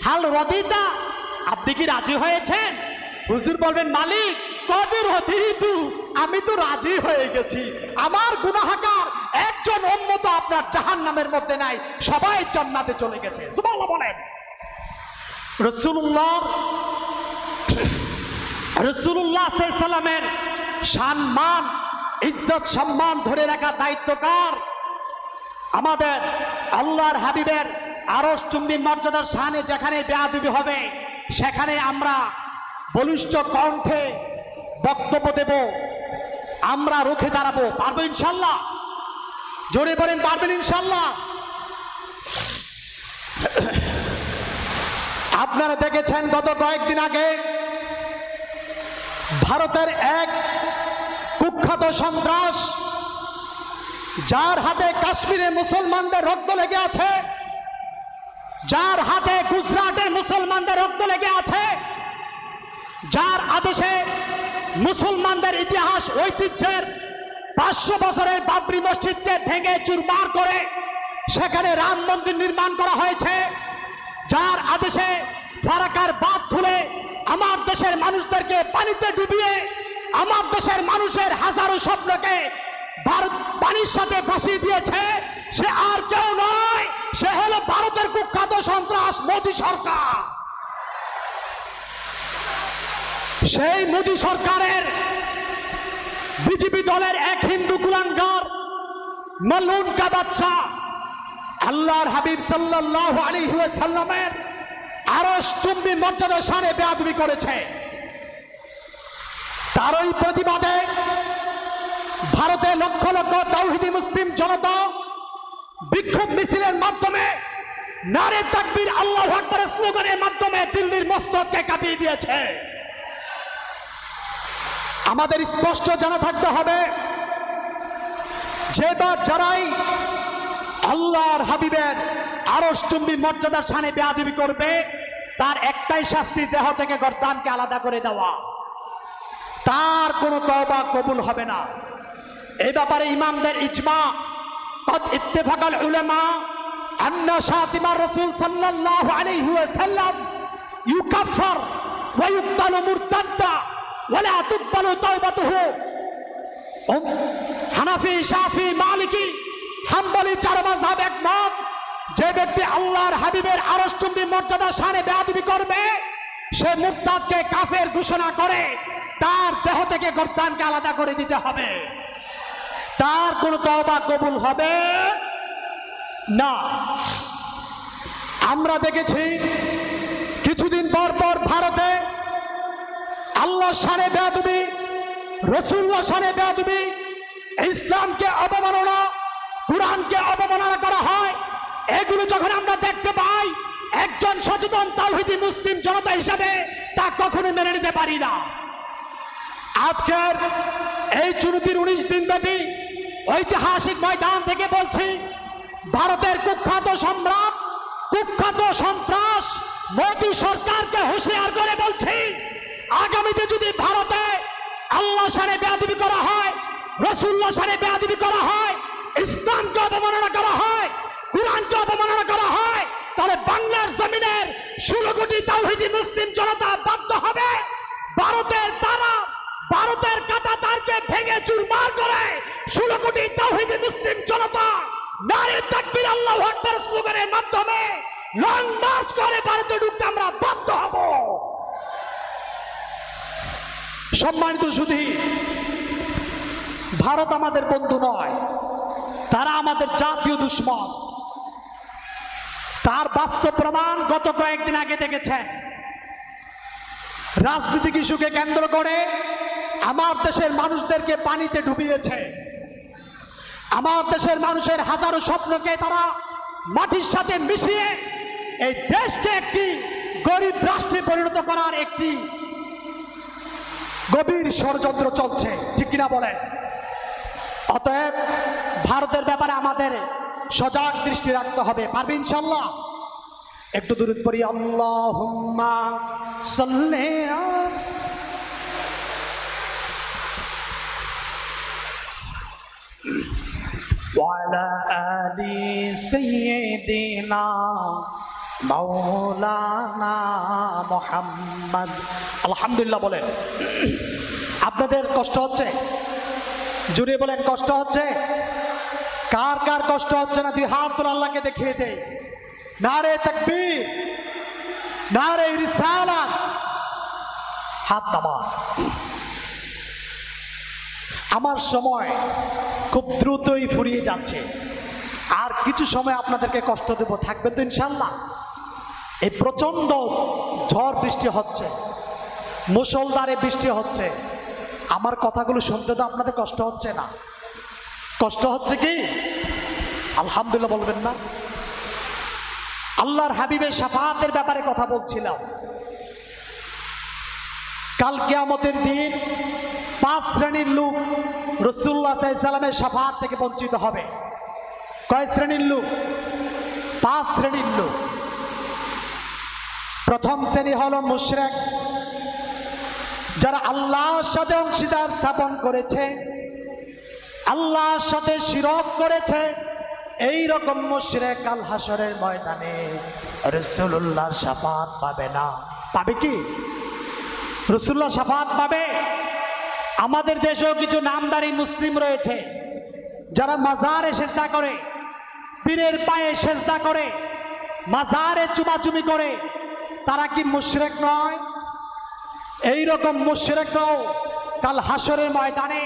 হাল রাদিতা, আপনি কি রাজি হয়েছেন? হুজুর বলবেন, মালিক কদ রাদিতু, আমি তো রাজি হয়ে গেছি। আমার গুনাহগার একজন উম্মত আপনার জাহান্নামের মধ্যে নাই, সবাই জান্নাতে চলে গেছে। সুবহানাল্লাহ বলেন। রাসূলুল্লাহ সাল্লাল্লাহু আলাইহি সাল্লামের সম্মান ইজ্জত সম্মান ধরে রাখার দায়িত্ব কার? আমাদের আল্লাহর হাবিবের আরশ চুম্বি মর্যাদার শানে যেখানে বেয়াদবি হবে সেখানে আমরা বলিষ্ঠ কণ্ঠে বক্তব্য দেব, আমরা রুখে দাঁড়াবো। পারবো ইনশাল্লাহ? জোরে বলেন, পারবেন ইনশাল্লাহ? আপনারা দেখেছেন গত কয়েকদিন আগে ভারতের এক কুখ্যাত সন্ত্রাস, যার হাতে কাশ্মীরে মুসলমানদের রক্ত লেগে আছে, যার হাতে গুজরাটের মুসলমানদের রক্ত লেগে আছে, যার আদেশে মুসলমানদের ইতিহাস ঐতিহ্যের 500 বছরের বাবরি মসজিদকে ভেঙে চুরমার করে সেখানে রাম মন্দির নির্মাণ করা হয়েছে, যার আদেশে ফারাকার বাঁধ খুলে আমার দেশের মানুষদেরকে পানিতে ডুবিয়ে আমার দেশের মানুষের হাজারো স্বপ্নকে ভারত পানির সাথে ভাসিয়ে দিয়েছে, সে আর কেউ নয়, সে হলো ভারতের কুখ্যাত সন্ত্রাস মোদী সরকার। সেই মোদী সরকারের বিজেপি দলের এক হিন্দু কুলাঙ্গার মালুন কা বাচ্চা আল্লাহর হাবিব সাল্লাল্লাহু আলাইহি ওয়াসাল্লামের আরশ চুম্বি মর্যাদা শানে বেয়াদবি করেছে। তারই প্রতিবাদে ভারতে লক্ষ লক্ষ তাওহীদি মুসলিম জনতা বিক্ষোভ মিছিলের মাধ্যমে নারে তাকবীর আল্লাহু আকবার স্লোগানের মাধ্যমে দিল্লির মস্তককে কাঁপিয়ে দিয়েছে। আমাদের স্পষ্ট জানা থাকতে হবে, যে বা যারাই আল্লাহর হাবিবের আরশ চুম্বি মর্যাদার শানে বেয়াদবি করবে তার একটাই শাস্তি, দেহ থেকে গর্দানকে আলাদা করে দেওয়া, তার কোনো তওবা কবুল হবে না। এই ব্যাপারে ইমামদের ইজমা, قد اتفق العلماء أن شاتم الرسول صلى الله عليه وسلم يكفر ويقتل مرتدا ولا تقبل توبته। হানাফি, শাফি, মালিকি, হাম্বলি চার মাযহাব একমত, যে ব্যক্তি আল্লাহর হাবিবের আরশ চুম্বি মর্যাদা শানে বেয়াদবি করবে সে মুরতাদকে কাফের ঘোষণা করে তার দেহ থেকে গর্দানকে আলাদা করে দিতে হবে, তার কোন তওবা কবুল হবে না। আমরা দেখেছি কিছুদিন পর পর ভারতে আল্লাহর শানে বেয়াদবি, রাসূলুল্লাহর শানে বেয়াদবি, ইসলামকে অবমাননা, কুরআনকে অবমাননা করা হয়। এগুলো যখন আমরা দেখতে পাই একজন সচেতন তাওহীদি মুসলিম জনতা হিসাবে তা কখনো মেনে নিতে পারি না। আজকের এই চুক্তির 19 দিন ব্যাপী ঐতিহাসিক ময়দান থেকে বলছি, ভারতের কুখ্যাত সম্রাট, কুখ্যাত সন্ত্রাস মোদী সরকারকে হুঁশিয়ার করে বলছি, আগামীতে যদি ভারতে আল্লাহ শানে বেয়াদবি করা হয়, রাসূলুল্লাহ শানে বেয়াদবি করা হয়, ইসলামকে অবমাননা করা হয়, কুরআনকে অবমাননা করা হয়, তাহলে বাংলার জমিনের 16 কোটি তাওহীদি মুসলিম জনতা বাধ্য হবে ভারতের কাঁটাতারকে ভেঙে চুরমার করে 16 কোটি তাওহীদি মুসলিম জনতা নারে তাকবীর আল্লাহু আকবার স্লোগানের মাধ্যমে লং মার্চ করে ভারতে ঢুকতে আমরা বাধ্য হব। সম্মানিত সুধী, ভারত আমাদের বন্ধু নয়, তারা আমাদের জাতীয় দুশ্মন। তার বাস্তব প্রমাণ গত কয়েকদিন আগে দেখেছেন। রাজনৈতিক ইস্যুকে কেন্দ্র করে আমার দেশের মানুষদেরকে পানিতে ডুবিয়েছে। আমার দেশের মানুষের হাজারো স্বপ্নকে তারা মাটির সাথে মিশিয়ে এই দেশকে একটি গরিব রাষ্ট্রে পরিণত করার একটি গভীর ষড়যন্ত্র চলছে, ঠিক কিনা বলেন? অতএব ভারতের ব্যাপারে আমাদের সজাগ দৃষ্টি রাখতে হবে। পারবে ইনশাআল্লাহ? একটু দূরত পড়ি, আল্লাহুম্মা সাল্লি ওয়ালা আলি সাইয়্যিদিনা মাওলানা মুহাম্মদ। আলহামদুলিল্লাহ বলেন। আপনাদের কষ্ট হচ্ছে? জুড়ে বলেন, কষ্ট হচ্ছে? কার কার কষ্ট হচ্ছে না? দুই হাত তুলে আল্লাহকে দেখিয়ে দেই। নারে তাকবীর, নারে রিসালাত। হাত নামান। আমার সময় খুব দ্রুতই ফুরিয়ে যাচ্ছে, আর কিছু সময় আপনাদেরকে কষ্ট দেব। থাকবেন তো ইনশাআল্লাহ? এই প্রচন্ড ঝড় বৃষ্টি হচ্ছে, মুষলধারে বৃষ্টি হচ্ছে, আমার কথাগুলো শুনতে তো আপনাদের কষ্ট হচ্ছে না? কষ্ট হচ্ছে কি? আলহামদুলিল্লাহ বলবেন না? আল্লাহর হাবিবের শাফাআতের ব্যাপারে কথা বলছিলাম। কাল কিয়ামতের দিন 5 শ্রেণীর লোক রাসূলুল্লাহ সাল্লাল্লাহু আলাইহি সাল্লামের শাফাআত থেকে বঞ্চিত হবে। কয় শ্রেণীর লোক? 5 শ্রেণীর লোক। প্রথম শ্রেণী হলো মুশরিক, যারা আল্লাহর সাথে অংশীদার স্থাপন করেছে, আল্লাহর সাথে শিরক করেছে। এই রকম মুশরিক কাল হাসরের ময়দানে রাসূলুল্লাহর শাফাআত পাবে না। পাবে কি? রাসূলুল্লাহ শাফাআত পাবে। আমাদের দেশেও কিছু নামদারি মুসলিম রয়েছে যারা মাজারে সেজদা করে, পীরের পায়ে সেজদা করে, মাজারে চুমাচুমি করে। তারা কি মুশরিক নয়? এই রকম মুশরিকরাও কাল হাসরের ময়দানে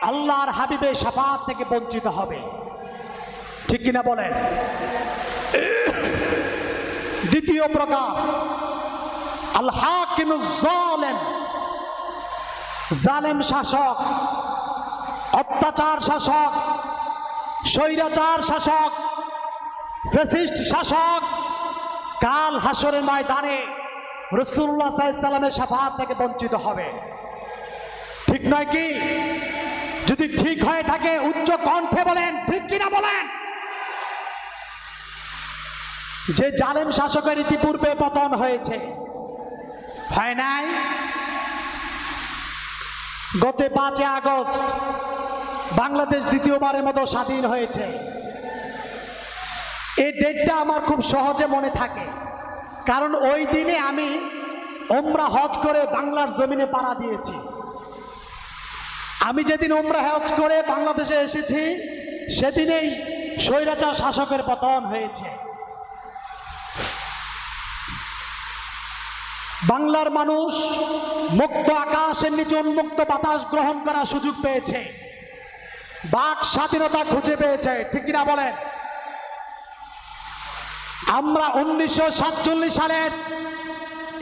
আল্লাহর হাবিবের শাফাআত থেকে বঞ্চিত হবে, ঠিক কিনা বলেন? দ্বিতীয় প্রকার, আল হাকিমুজ জালিম, জালেম শাসক, অত্যাচার শাসক, স্বৈরাচার শাসক, ফ্যাসিস্ট শাসক কাল হাসরের ময়দানে রাসূলুল্লাহ সাল্লাল্লাহু আলাইহি সাল্লামের শাফাআত থেকে বঞ্চিত হবে। ঠিক নয় কি? যদি ঠিক হয়ে থাকে উচ্চ কণ্ঠে বলেন, ঠিক কিনা বলেন? যে জালেম শাসকের ইতিপূর্বে পতন হয়েছে, হয় নাই? গত 5 আগস্ট বাংলাদেশ দ্বিতীয়বারের মতো স্বাধীন হয়েছে। এই ডেটটা আমার খুব সহজে মনে থাকে, কারণ ওই দিনে আমি ওমরা হজ করে বাংলার জমিনে পাড়া দিয়েছি। আমি যেদিন ওমরা হজ করে বাংলাদেশে এসেছি সেদিনেই স্বৈরাচার শাসকের পতন হয়েছে। বাংলার মানুষ মুক্ত আকাশের নিচে উন্মুক্ত বাতাস গ্রহণ করার সুযোগ পেয়েছে, বাক স্বাধীনতা খুঁজে পেয়েছে, ঠিক কিনা বলেন? আমরা 1947 সালের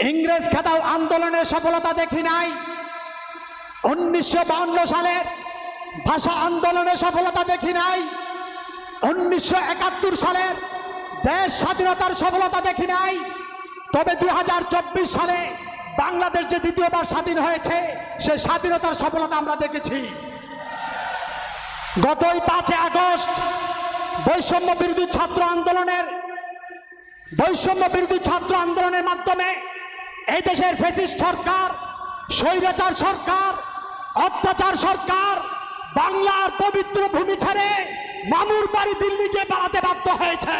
ইংরেজ খেদাও আন্দোলনের সফলতা দেখি নাই, 1952 সালের ভাষা আন্দোলনের সফলতা দেখি নাই, 1971 সালের দেশ স্বাধীনতার সফলতা দেখি নাই, তবে 2024 সালে বাংলাদেশ যে দ্বিতীয়বার স্বাধীন হয়েছে সে স্বাধীনতার সফলতা আমরা দেখেছি। গতই 5 আগস্ট বৈষম্য বিরোধী ছাত্র আন্দোলনের মাধ্যমে এই দেশের ফ্যাসিস্ট সরকার, স্বৈরাচার সরকার, অত্যাচার সরকার বাংলার পবিত্র ভূমি ছেড়ে মামুর বাড়ি দিল্লিকে পালাতে বাধ্য হয়েছে।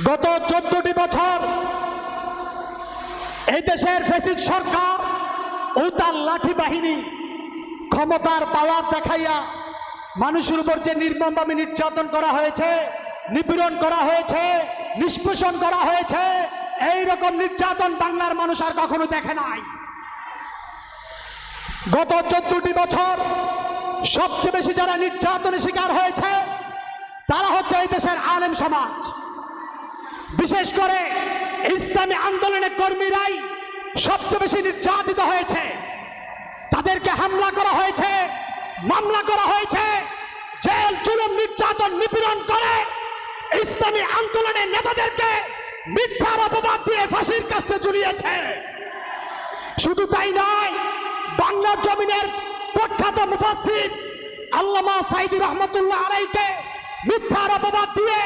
গত 14টি বছর এই দেশের ফ্যাসিস্ট সরকার ও তার লাঠি বাহিনী ক্ষমতার পাওয়ার দেখাইয়া মানুষের উপর যে নির্মমভাবে নির্যাতন করা হয়েছে, নিপীড়ন করা হয়েছে, নিষ্পেষণ করা হয়েছে, এই রকম নির্যাতন বাংলার মানুষ আর কখনো দেখে নাই। গত 14টি বছর সবচেয়ে বেশি যারা নির্যাতনের শিকার হয়েছে তারা হচ্ছে এই দেশের আলেম সমাজ। বিশেষ করে ইসলামী আন্দোলনের কর্মীরাই সবচেয়ে বেশি নির্যাতিত হয়েছে। তাদেরকে হামলা করা হয়েছে, মামলা করা হয়েছে, জেল জুলুম নির্যাতন নিপীড়ন করে ইসলামী আন্দোলনের নেতাদেরকে মিথ্যার অপবাদ দিয়ে ফাঁসির কাস্টে ঝুলিয়েছে। শুধু তাই নয়, বাংলার জমিনের প্রখ্যাত মুফাসসির আল্লামা সাঈদী রহমাতুল্লাহ আলাইহিকে মিথ্যার অপবাদ দিয়ে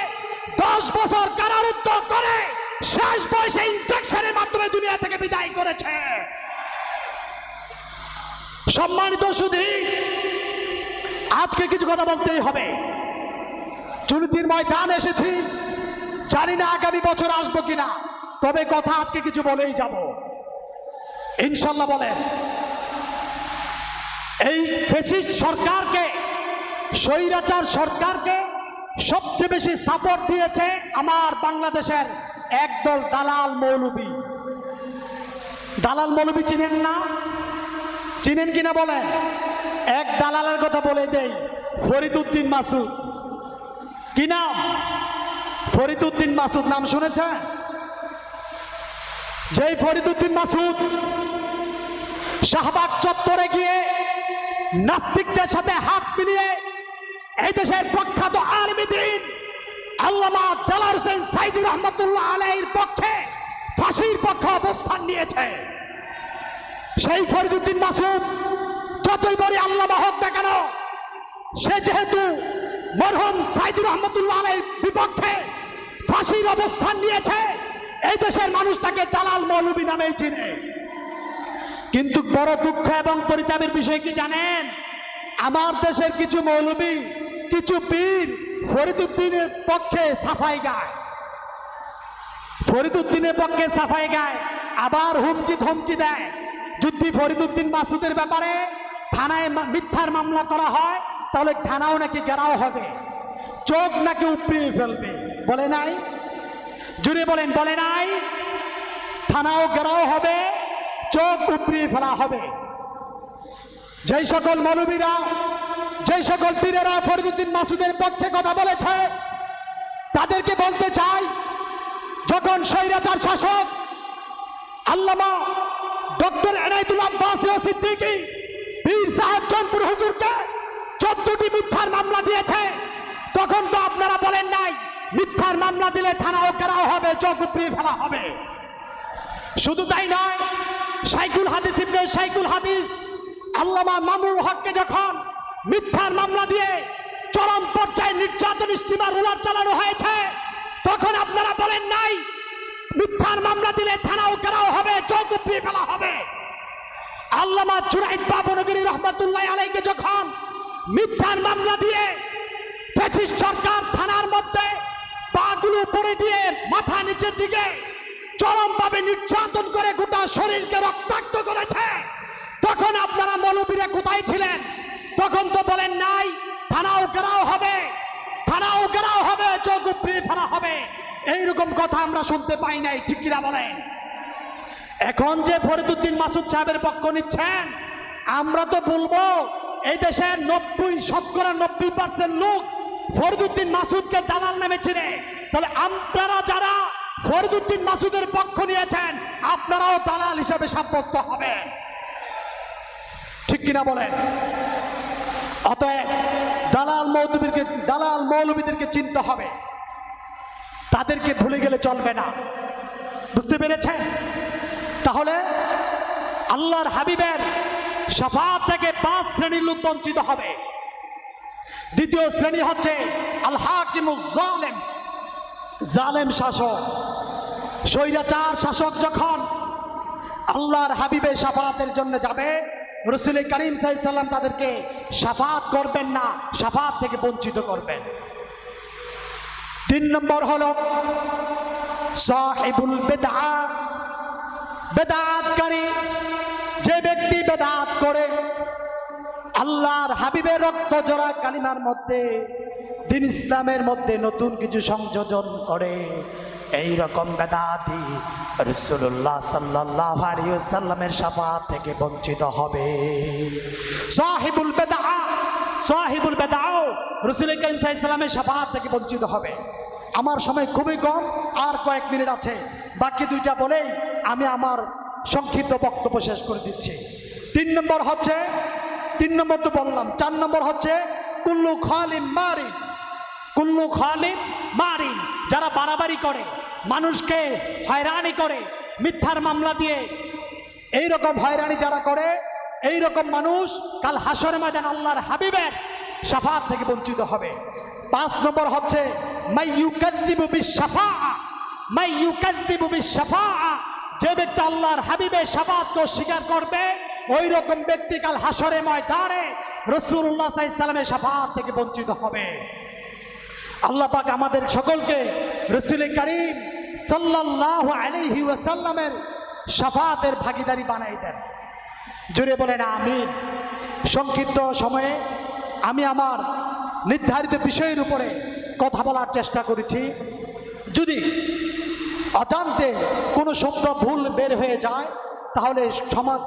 10 বছর কারারুদ্ধ করে শেষ বয়সে ইনজেকশনের মাধ্যমে দুনিয়া থেকে বিদায় করেছে। সম্মানিত সুধী, আজকে কিছু কথা বলতেই হবে। চুনিতির ময়দানে এসেছি, জানি না আগামী বছর আসবো কিনা, তবে কথা আজকে কিছু বলেই যাব ইনশাল্লাহ। বলেন, এই ফ্যাসিস্ট সরকারকে, স্বৈরাচার সরকারকে সবচেয়ে বেশি সাপোর্ট দিয়েছে আমার বাংলাদেশের একদল দালাল মৌলবী। দালাল মৌলবী চিনেন না? চিনেন কিনা বলেন? এক দালালের কথা বলে দেই, ফরিদউদ্দিন মাসুদ। কি নাম? ফরিদউদ্দিন মাসুদ নাম শুনেছেন? যেই ফরিদউদ্দিন মাসুদ শাহবাগ চত্বরে গিয়ে নাস্তিকদের সাথে হাত মিলিয়ে এই দেশের প্রখ্যাত আলেম দ্বীন আল্লামা দেলোয়ার হোসেন সাঈদী রহমাতুল্লাহ আলাইহির পক্ষে ফাঁসির পক্ষে অবস্থান নিয়েছে, সেই ফরিদউদ্দিন মাসুদ যতই বড় আল্লামা হোক না কেন, সে যেহেতু মরহুম সাঈদী রহমাতুল্লাহ আলাইহির বিপক্ষে ফাঁসির অবস্থান নিয়েছে, এই দেশের মানুষ তাকে দালাল মৌলবী নামেই চিনে। কিন্তু বড় দুঃখ এবং পরিতাপের বিষয় কি জানেন? আমার দেশের কিছু মৌলবী, কিছু পীর ফরিদউদ্দিনের পক্ষে সাফাই গায়, ফরিদউদ্দিনের পক্ষে সাফাই গায়, আবার হুমকি ধমকি দেয় যদি ফরিদউদ্দিন মাসুদের ব্যাপারে থানায় মিথ্যার মামলা করা হয় তাহলে থানাও নাকি ঘেরাও হবে, চোখ নাকি উপড়িয়ে ফেলবে। বলে নাই? জুড়ে বলেন, বলে নাই? থানাও ঘেরাও হবে, চোখ উপড়িয়ে ফেলা হবে। যেই সকল মৌলবীরা, যেই সকল পীরেরা ফরিদউদ্দিন মাসুদের পক্ষে কথা বলেছে, তাদেরকে বলতে চাই, যখন স্বৈরাচার শাসক আল্লামা ডক্টর এনায়েতুল আব্বাস সিদ্দিকী পীর সাহেব জনপুর হুজুরকে 14টি মিথ্যার মামলা দিয়েছে, তখন তো আপনারা বলেন নাই মিথ্যার মামলা দিলে থানাও ঘেরাও হবে, চোখ উপড়িয়ে ফেলা হবে। শুধু তাই নয়, শাইখুল হাদিস ইবনে শাইখুল হাদিস আল্লামা মামুনুল হককে যখন মিথ্যার মামলা দিয়ে চরম পর্যায়ে নির্যাতন স্টিমার রুলার চালানো হয়েছে, তখন আপনারা বলেন নাই মিথ্যার মামলা দিলে থানাও ঘেরাও হবে, চোখ উপড়িয়ে ফেলা হবে। আল্লামা জুনাইদ বাবনগরী রহমাতুল্লাহ আলাইহিকে যখন মিথ্যার মামলা দিয়ে ফ্যাসিস্ট সরকার থানার মধ্যে পাগুলো পরে দিয়ে মাথা নিচের দিকে চরমভাবে নির্যাতন করে গোটা শরীরকে রক্তাক্ত করেছে, তখন আপনারা মৌলবীরা কোথায় ছিলেন? তখন তো বলেন নাই থানাও ঘেরাও হবে, থানাও ঘেরাও হবে, চোখ উপড়িয়ে ফেলা হবে। এইরকম কথা আমরা শুনতে পাই নাই, ঠিক কিনা বলেন? এখন যে ফরিদউদ্দিন মাসুদ সাহেবের পক্ষ নিচ্ছেন, আমরা তো বলবো এই দেশের 90% লোক ফরিদউদ্দিন মাসুদকে দালাল নামে চিনে। তাহলে আপনারা যারা ফরিদউদ্দিন মাসুদের পক্ষ নিয়েছেন, আপনারাও দালাল হিসাবে সাব্যস্ত হবেন, ঠিক কিনা বলেন? অতএব দালাল মৌলবীদেরকে চিনতে হবে, তাদেরকে ভুলে গেলে চলবে না। বুঝতে পেরেছেন? তাহলে আল্লাহর হাবিবের শাফাআত থেকে 5 শ্রেণীর লোক বঞ্চিত হবে। দ্বিতীয় শ্রেণী হচ্ছে আল হাকিমুজ জালেম, জালেম শাসক, স্বৈরাচার শাসক যখন আল্লাহর হাবিবের শাফাআতের জন্য যাবে, রাসূল করিম সাল্লাল্লাহু আলাইহি সাল্লাম তাদেরকে শাফাআত করবেন না, শাফাআত থেকে বঞ্চিত করবেন। 3 নম্বর হলো সাহিবুল বিদআ, বেদাতকারী। যে ব্যক্তি বেদাত করে, আল্লাহর হাবিবের রক্ত জোড়া কালিমার মধ্যে, দ্বীন ইসলামের মধ্যে নতুন কিছু সংযোজন করে, এই রকম বেদাতি রাসূলুল্লাহ সাল্লাল্লাহু আলাইহি ওয়াসাল্লামের শাফাআত থেকে বঞ্চিত হবে। সাহিবুল বিদআ রাসূল করিম সাল্লাল্লাহু আলাইহি ওয়াসাল্লামের শাফাআত থেকে বঞ্চিত হবে। আমার সময় খুবই কম, আর কয়েক মিনিট আছে, বাকি 2টা বলেই আমি আমার সংক্ষিপ্ত বক্তব্য শেষ করে দিচ্ছি। 3 নম্বর তো বললাম। 4 নম্বর হচ্ছে কুল্লু খালিম মারিন, যারা বাড়াবাড়ি করে, মানুষকে হয়রানি করে, মিথ্যার মামলা দিয়ে এইরকম হয়রানি যারা করে, এইরকম মানুষ কাল হাসরের ময়দান আল্লাহর হাবিবের শাফাআত থেকে বঞ্চিত হবে। 5 নম্বর হচ্ছে মাইয়ুকাযযিবু বিশ-শাফাআ, যে ব্যক্তি আল্লাহর হাবিবের শাফাআতকে অস্বীকার করবে, ওই রকম ব্যক্তি কাল হাসরের ময়দানে রাসূলুল্লাহ সাল্লাল্লাহু আলাইহি সাল্লামের শাফাআত থেকে বঞ্চিত হবে। আল্লাহ পাক আমাদের সকলকে রাসূল করিম সাল্লাল্লাহু আলাইহি ওয়াসাল্লামের শাফাআতের ভাগীদারি বানাই দেন। জোরে বলেন আমিন। সংক্ষিপ্ত সময়ে আমি আমার নির্ধারিত বিষয়ের উপরে কথা বলার চেষ্টা করেছি। যদি অজান্তে কোনো শব্দ ভুল বের হয়ে যায়, তাহলে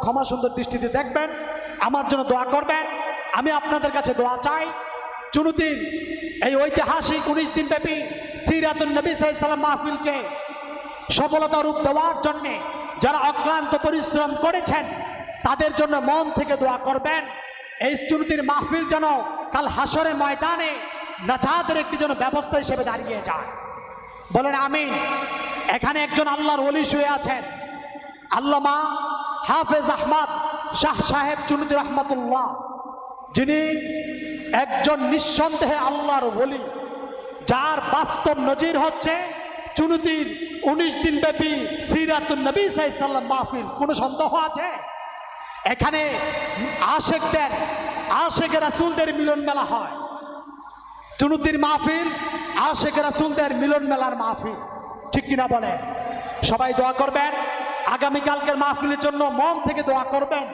ক্ষমা সুন্দর দৃষ্টিতে দেখবেন, আমার জন্য দোয়া করবেন। আমি আপনাদের কাছে দোয়া চাই, চুনুতির এই ঐতিহাসিক 19 দিন ব্যাপী সিরাতুন নবী সাল্লাল্লাহু আলাইহি ওয়াসাল্লাম মাহফিলকে সফলতা রূপ দেওয়ার জন্য যারা অক্লান্ত পরিশ্রম করেছেন, তাদের জন্য মন থেকে দোয়া করবেন। এই চুনুতির মাহফিল যেন কাল হাসরের ময়দানে নাজাতের একটি যেন ব্যবস্থা হিসেবে দাঁড়িয়ে যায়। বলেন আমিন। এখানে একজন আল্লাহর ওলি শুয়ে আছেন, আল্লামা হাফেজ আহমদ শাহ সাহেব চুনুতি রহমাতুল্লাহ, যিনি একজন নিঃসন্দেহে আল্লাহর ওলি, যার বাস্তব নজির হচ্ছে চুনুতির 19 দিন ব্যাপী সিরাতুন নবী সাল্লাল্লাহু আলাইহি ওয়াসাল্লাম মাহফিল। কোনো সন্দেহ আছে? এখানে আশেকে রাসূলদের মিলন মেলা হয়। চুনুতির মাহফিল আশেকে রাসূলদের মিলন মেলার মাহফিল, ঠিক কিনা বলেন? সবাই দোয়া করবেন। আগামীকালকের মাহফিলের জন্য মন থেকে দোয়া করবেন।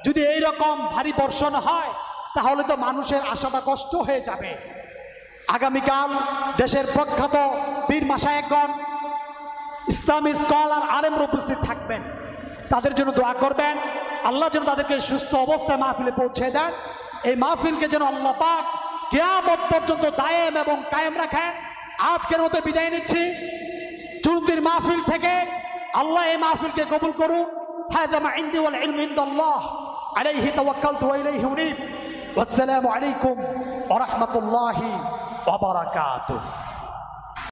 যদি এই রকম ভারী বর্ষণ হয়, তাহলে তো মানুষের আশাটা কষ্ট হয়ে যাবে। আগামীকাল দেশের প্রখ্যাত পীর মাশায়েখগণ, ইসলামী স্কলার, আলেমরা উপস্থিত থাকবেন। তাদের জন্য দোয়া করবেন, আল্লাহ যেন তাদেরকে সুস্থ অবস্থায় মাহফিলে পৌঁছে দেন। এই মাহফিলকে যেন আল্লাহ পাক কিয়ামত পর্যন্ত দায়েম এবং কায়েম রাখেন। আজকের মতো বিদায় নিচ্ছি চুনুতির মাহফিল থেকে। আল্লাহ এই মাহফিলকে কবুল করুন। হাযা মা ইনদি ওয়াল ইলমু ইনদাল্লাহ, আলাইহি তাওয়াক্কালতু ওয়া ইলাইহি উনীব। ওয়াসসালামু আলাইকুম ওয়া রাহমাতুল্লাহি ওয়া বারাকাতুহু।